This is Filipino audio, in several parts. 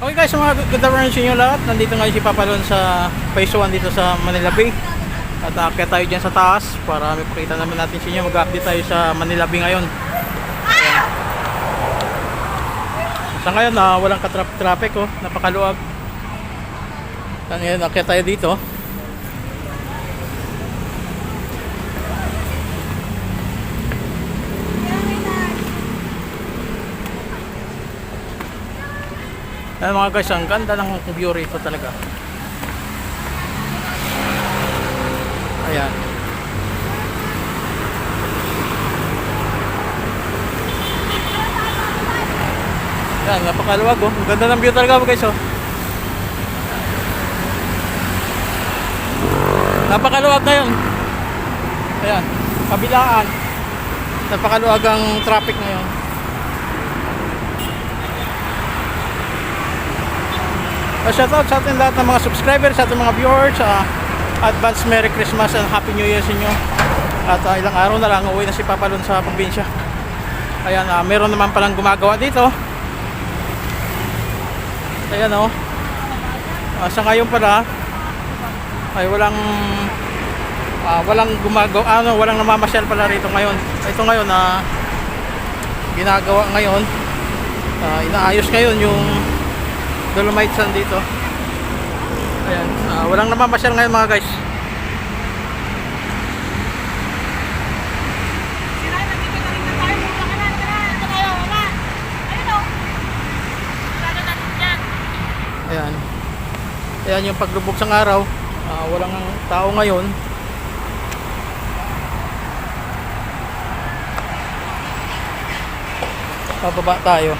Okay guys, mga good afternoon sa inyo lahat. Nandito ngayon si Papa Lon sa Phase 1 dito sa Manila Bay. At aakyat tayo dyan sa taas para may pakita naman natin sa inyo. Mag-update tayo sa Manila Bay ngayon. Ayan. Sa ngayon walang ka-traffic oh, napakaluwag. Ngayon aakyat tayo dito. Ayan mga guys, ang ganda ng view rito talaga. Ayan. Ayan, napakaluwag oh. Ang ganda ng view talaga guys oh. Napakaluwag ngayon. Ayan, kabilaan. Napakaluwag ang traffic ngayon. Shoutout sa ating lahat ng mga subscribers, sa ating mga viewers. Advance Merry Christmas and Happy New Year sa inyo. At ilang araw na lang uwi na si Papa Lon sa probinsya. Ayan, meron naman palang gumagawa dito. Ayan o. Sa ngayon pala ay walang gumagawa, walang namamasyal pala rito ngayon. Ito ngayon ginagawa ngayon. Inaayos ngayon yung Dolomite Sand dito. Ayan, walang namamasyal ngayon mga guys. Ayan. Ayan yung paglubog sa araw. Walang tao ngayon. Pababa tayo.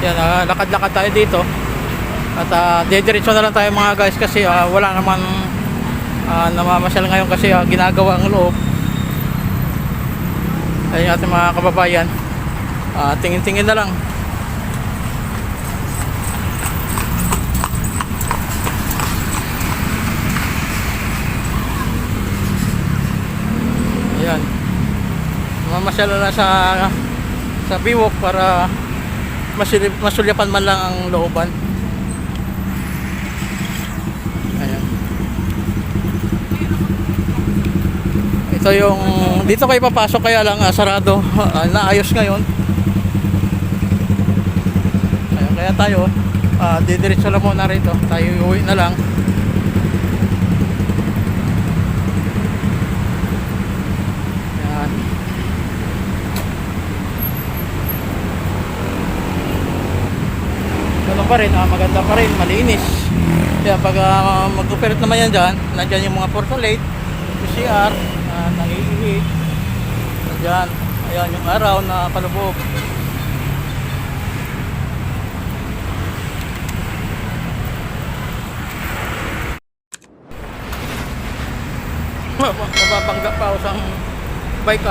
Yan, lakad-lakad tayo dito. At didiretso na lang tayo mga guys kasi wala naman namamasyal ngayon kasi ginagawa ang loob. Ayun yung ating mga kababayan. Tingin-tingin na lang. Ayan. Namamasyal na lang sa biwok para masulyapan man lang ang looban. Ayan. Ito yung dito kayo papasok kaya lang sarado. Naayos ngayon. Ayan, kaya tayo didiretso lang muna rito. Tayo uwi na lang. Pa rin, maganda pa rin, malinis. Kaya pag mag-operate naman yan dyan, nandyan yung mga portalate, PCR, nangihihi. Nandyan, ayan yung araw na palubog. Mababangga pa ako sa bike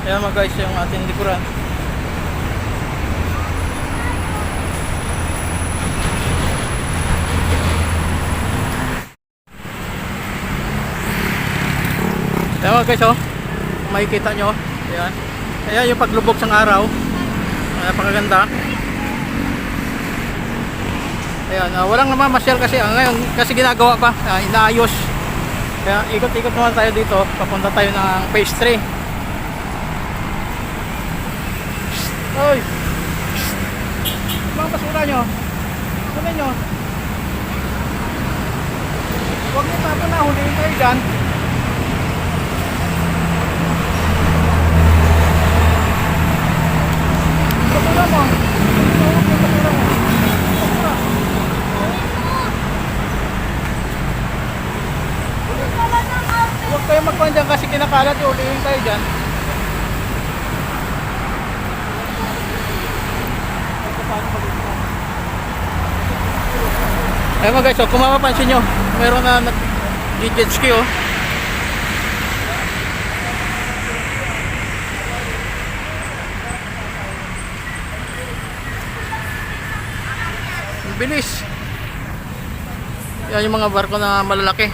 Ayan mga guys, yung ating likuran. Ayan mga guys kung makikita nyo, ayan. Ayan yung paglubog ng araw. Napakaganda. Ayan, walang namamasyal kasi ngayon kasi ginagawa pa, inaayos. Kaya ikot-ikot naman tayo dito, papunta tayo ng phase 3. Oy! Mga basura nyo, kunin nyo. Huwag nyo tapon na, huliin kayo dyan. Basura mo. Basura mo. Basura. Huwag kayo magkuhan dyan kasi kinakalat yung ulihin kayo dyan. Ayun mga guys, so, kung mapapansin nyo, meron na nag-jet ski oh. Ang bilis. Yan yung mga barko na malalaki.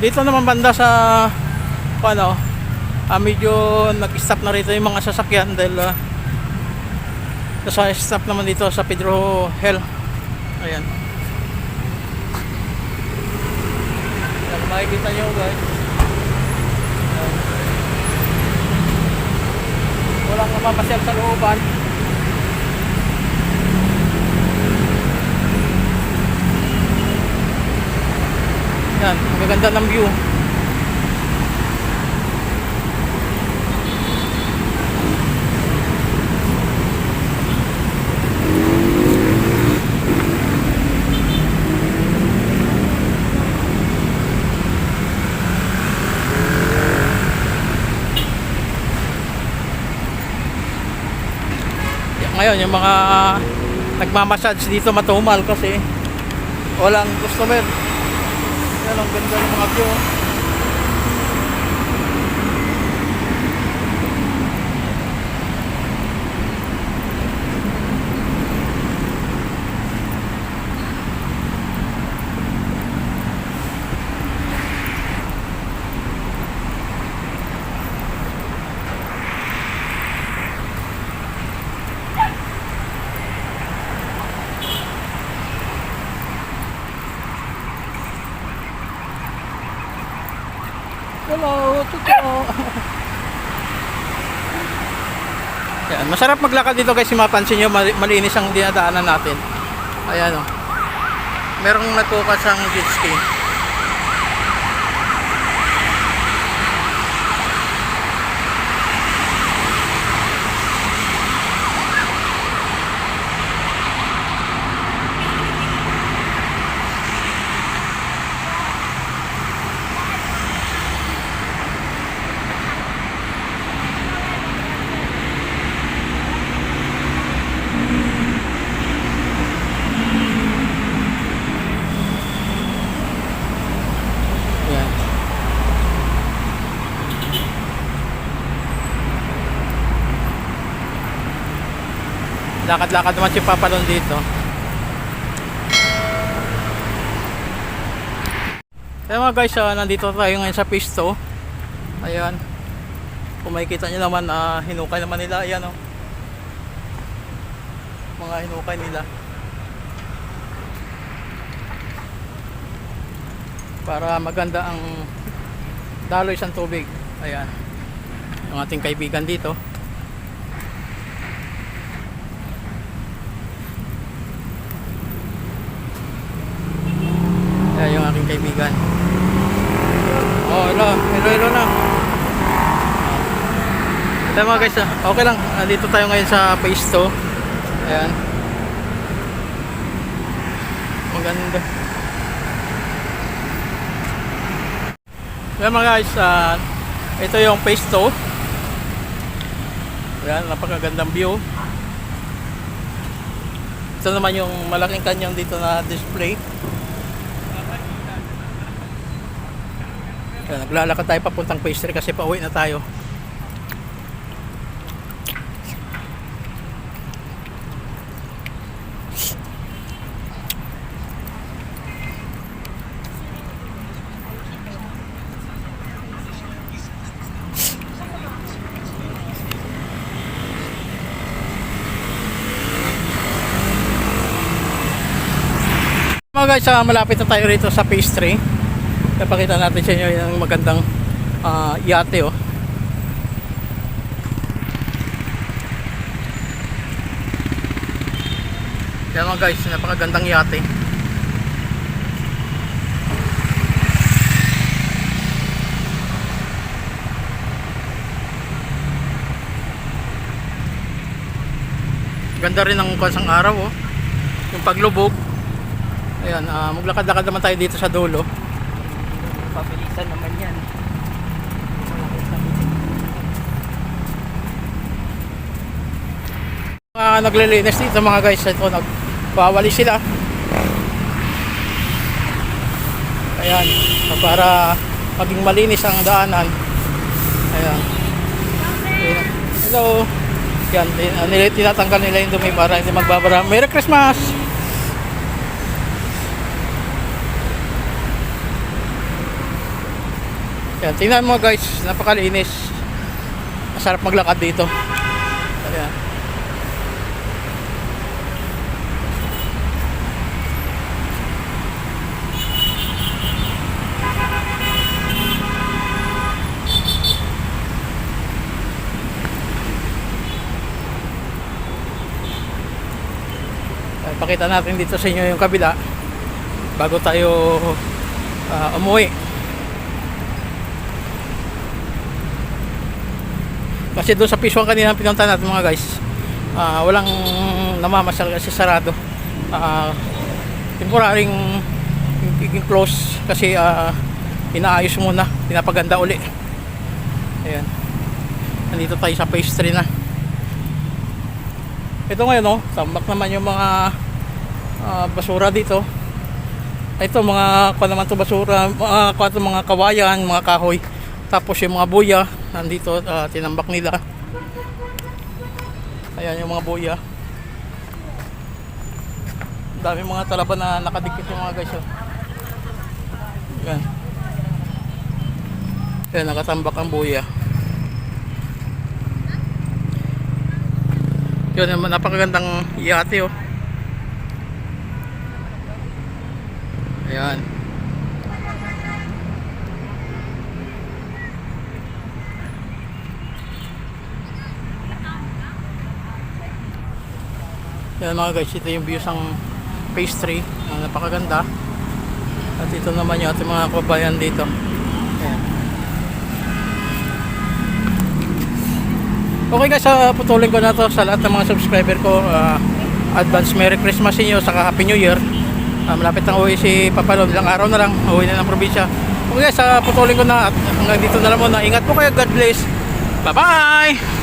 Dito naman banda sa ano, medyo nag-stop na rito yung mga sasakyan dahil sa stop naman dito sa Pedro Hill. Ayan. Ayan, makikita nyo guys. Ayan. Walang mamapasyal sa looban. Yan, maganda ng view. Ngayon, yung mga nagmamassage dito matumal kasi walang customer. Yan ang ganda ng mga view. Hello, tuto. Yan, masarap maglakad dito guys, mapansin nyo, malinis ang dinadaanan natin. Ayan o. Merong nagkukas ang jet ski. Lakad-lakad naman si Papalon dito. Kaya mga guys, nandito tayo ngayon sa Pisto. Ayan. Kung makikita nyo naman, hinukay naman nila. Ayan o. Mga hinukay nila. Para maganda ang daloy sa tubig. Ayan. Yung ating kaibigan dito. Yung aking kaibigan. Oh, hello na. Ito mga guys, okay lang. Dito tayo ngayon sa Pisto. Ayan. Maganda. Ayan mga guys, ito yung Pisto. Ayan, napakagandang view. Ito naman yung malaking kanyang dito na display. Naglalakad tayo papuntang pastry kasi pauwi na tayo. Mga guys, malapit na tayo rito sa pastry. Napakita natin sa inyo yung magandang yate oh. Yan mga guys, napakagandang yate. Ganda rin ng kwansang araw, oh. Yung paglubog. Ayan, maglakad-lakad naman tayo dito sa dulo. Pabilisan naman yan. Naglilinis dito mga guys. Ito, nagpawali sila. Ayan, para maging malinis ang daanan. Ayan. Ayan. Hello. Yan, tinatanggal nila yung dumi para hindi magbabara. Merry Christmas! Yan, tingnan mo guys, napakalinis. Masarap maglakad dito. Ayan. Pakita natin dito sa inyo yung kabila bago tayo umuwi. Kasi doon sa Pisuan kanina pinunta natin mga guys, walang namamasyal kasi sarado. Temporaring close kasi inaayos muna, pinapaganda uli. Ayan, nandito tayo sa phase 3 na. Ito ngayon, no, tambak naman yung mga basura dito. Ito mga naman to basura, mga kawayan, mga kahoy. Tapos yung mga buya nandito, tinambak nila. Ayan yung mga buya. Dami mga talaba na nakadikit yung mga guys, oh. Ayan. Ayan, nakatambak ang buya. Yun, napakagandang yate, oh. Ayan. Ayan mga guys, ito yung views ng phase 3. Napakaganda. At ito naman yung ating mga kabayan dito. Ayan. Okay guys, putulin ko na to sa lahat ng mga subscriber ko. Advance Merry Christmas sa inyo, saka Happy New Year. Malapit nang uwi si Papa Lon, ilang araw na lang uwi na ng probinsya. Okay guys, putulin ko na at hanggang dito na lang muna. Ingat po kayo, God bless. Bye bye.